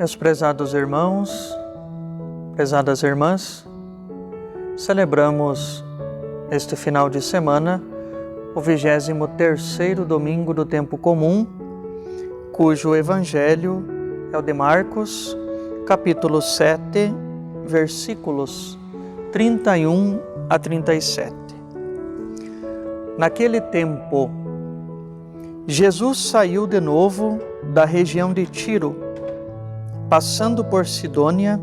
Meus prezados irmãos, prezadas irmãs, celebramos este final de semana o 23º domingo do tempo comum, cujo evangelho é o de Marcos, capítulo 7, versículos 31 a 37. Naquele tempo, Jesus saiu de novo da região de Tiro, passando por Sidônia,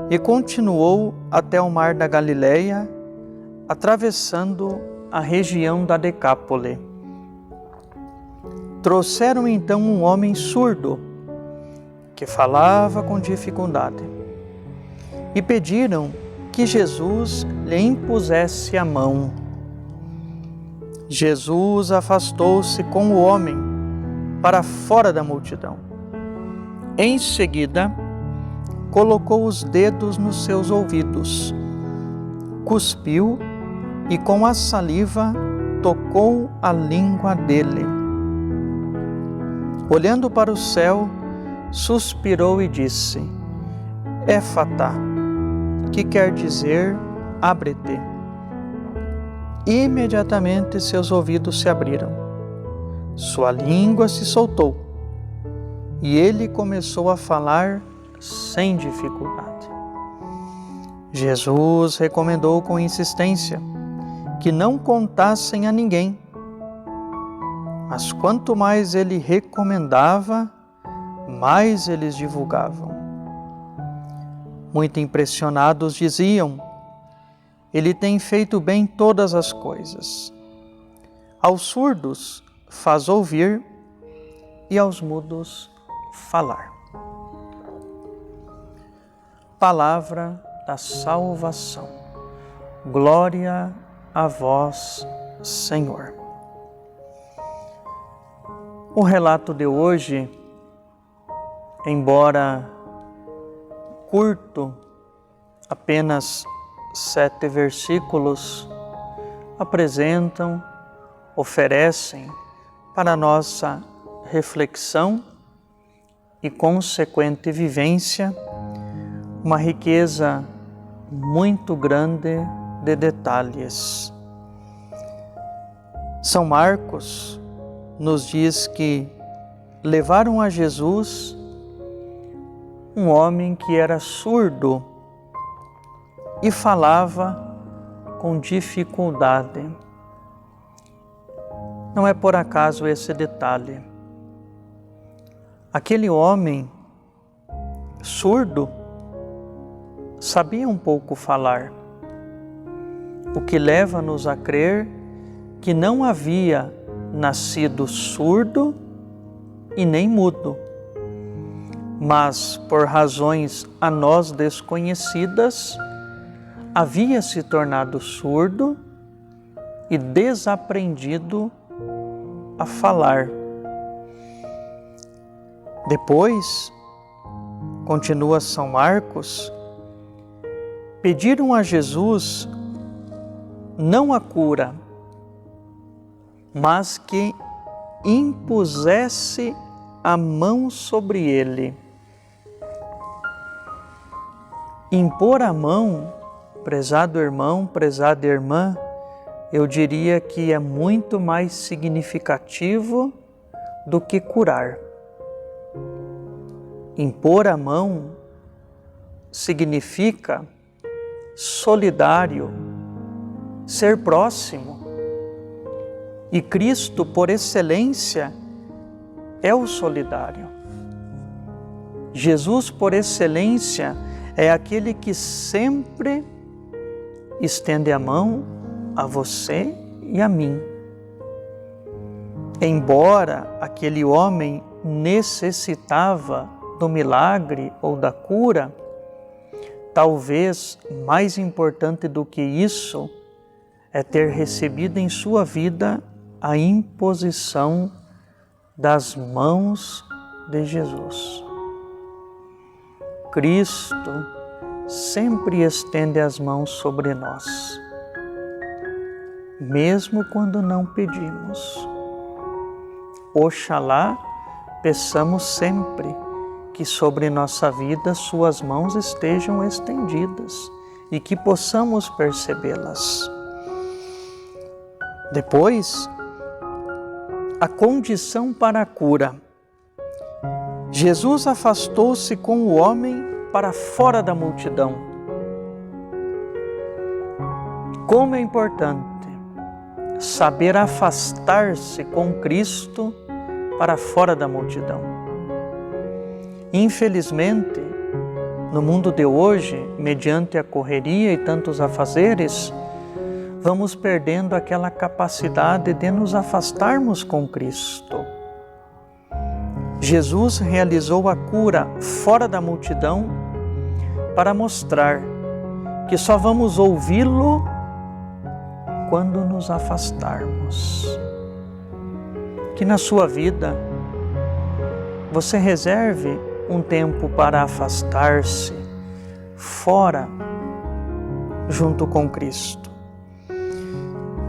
e continuou até o mar da Galileia, atravessando a região da Decápole. Trouxeram então um homem surdo, que falava com dificuldade, e pediram que Jesus lhe impusesse a mão. Jesus afastou-se com o homem para fora da multidão. Em seguida, colocou os dedos nos seus ouvidos, cuspiu e com a saliva tocou a língua dele. Olhando para o céu, suspirou e disse: Éfata, que quer dizer abre-te. Imediatamente seus ouvidos se abriram, sua língua se soltou e ele começou a falar sem dificuldade. Jesus recomendou com insistência que não contassem a ninguém, mas quanto mais ele recomendava, mais eles divulgavam. Muito impressionados diziam: Ele tem feito bem todas as coisas. Aos surdos faz ouvir e aos mudos falar. Palavra da salvação. Glória a vós, Senhor. O relato de hoje, embora curto, apenas 7 versículos, apresentam, oferecem para nossa reflexão e consequente vivência uma riqueza muito grande de detalhes. São Marcos nos diz que levaram a Jesus um homem que era surdo e falava com dificuldade. Não é por acaso esse detalhe. Aquele homem surdo sabia um pouco falar, o que leva-nos a crer que não havia nascido surdo e nem mudo, mas por razões a nós desconhecidas, havia se tornado surdo e desaprendido a falar. Depois, continua São Marcos, pediram a Jesus não a cura, mas que impusesse a mão sobre ele. Impor a mão, prezado irmão, prezada irmã, eu diria que é muito mais significativo do que curar. Impor a mão significa solidário, ser próximo. E Cristo, por excelência, é o solidário. Jesus, por excelência, é aquele que sempre estende a mão a você e a mim. Embora aquele homem necessitava do milagre ou da cura, talvez mais importante do que isso é ter recebido em sua vida a imposição das mãos de Jesus. Cristo sempre estende as mãos sobre nós, mesmo quando não pedimos. Oxalá peçamos sempre que sobre nossa vida suas mãos estejam estendidas e que possamos percebê-las. Depois, a condição para a cura. Jesus afastou-se com o homem para fora da multidão. Como é importante saber afastar-se com Cristo para fora da multidão. Infelizmente, no mundo de hoje, mediante a correria e tantos afazeres, vamos perdendo aquela capacidade de nos afastarmos com Cristo. Jesus realizou a cura fora da multidão para mostrar que só vamos ouvi-lo quando nos afastarmos. Que na sua vida você reserve um tempo para afastar-se fora, junto com Cristo.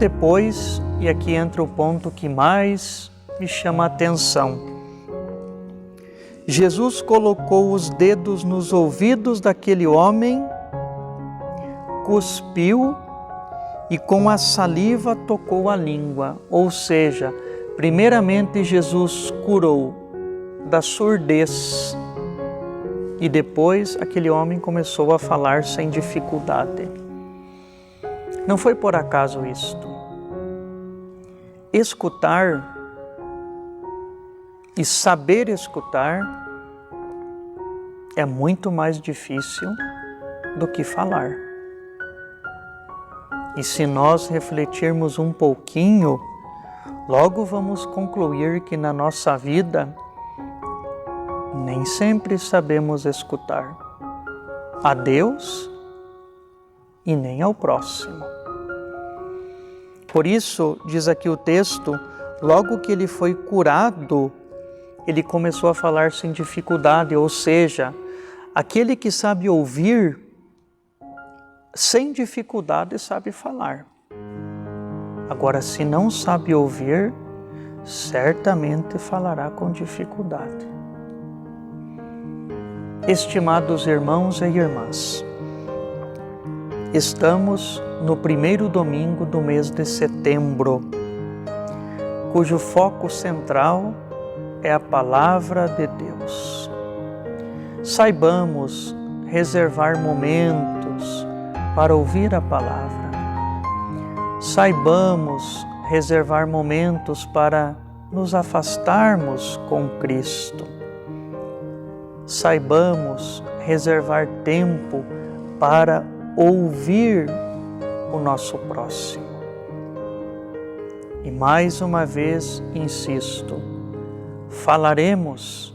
Depois, e aqui entra o ponto que mais me chama a atenção, Jesus colocou os dedos nos ouvidos daquele homem, cuspiu e com a saliva tocou a língua. Ou seja, primeiramente Jesus curou da surdez e depois aquele homem começou a falar sem dificuldade. Não foi por acaso isto. Escutar e saber escutar é muito mais difícil do que falar. E se nós refletirmos um pouquinho, logo vamos concluir que na nossa vida nem sempre sabemos escutar a Deus e nem ao próximo. Por isso, diz aqui o texto, logo que ele foi curado, ele começou a falar sem dificuldade, ou seja, aquele que sabe ouvir, sem dificuldade sabe falar. Agora, se não sabe ouvir, certamente falará com dificuldade. Estimados irmãos e irmãs, estamos no primeiro domingo do mês de setembro, cujo foco central é a Palavra de Deus. Saibamos reservar momentos para ouvir a Palavra. Saibamos reservar momentos para nos afastarmos com Cristo. Saibamos reservar tempo para ouvir o nosso próximo. E mais uma vez insisto, falaremos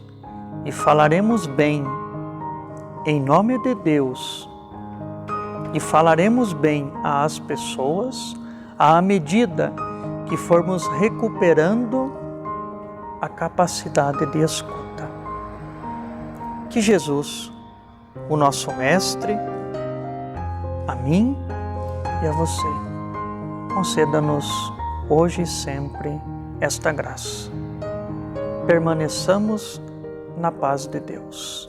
e falaremos bem em nome de Deus e falaremos bem às pessoas à medida que formos recuperando a capacidade de escuta. Que Jesus, o nosso Mestre, a mim e a você, conceda-nos hoje e sempre esta graça. Permaneçamos na paz de Deus.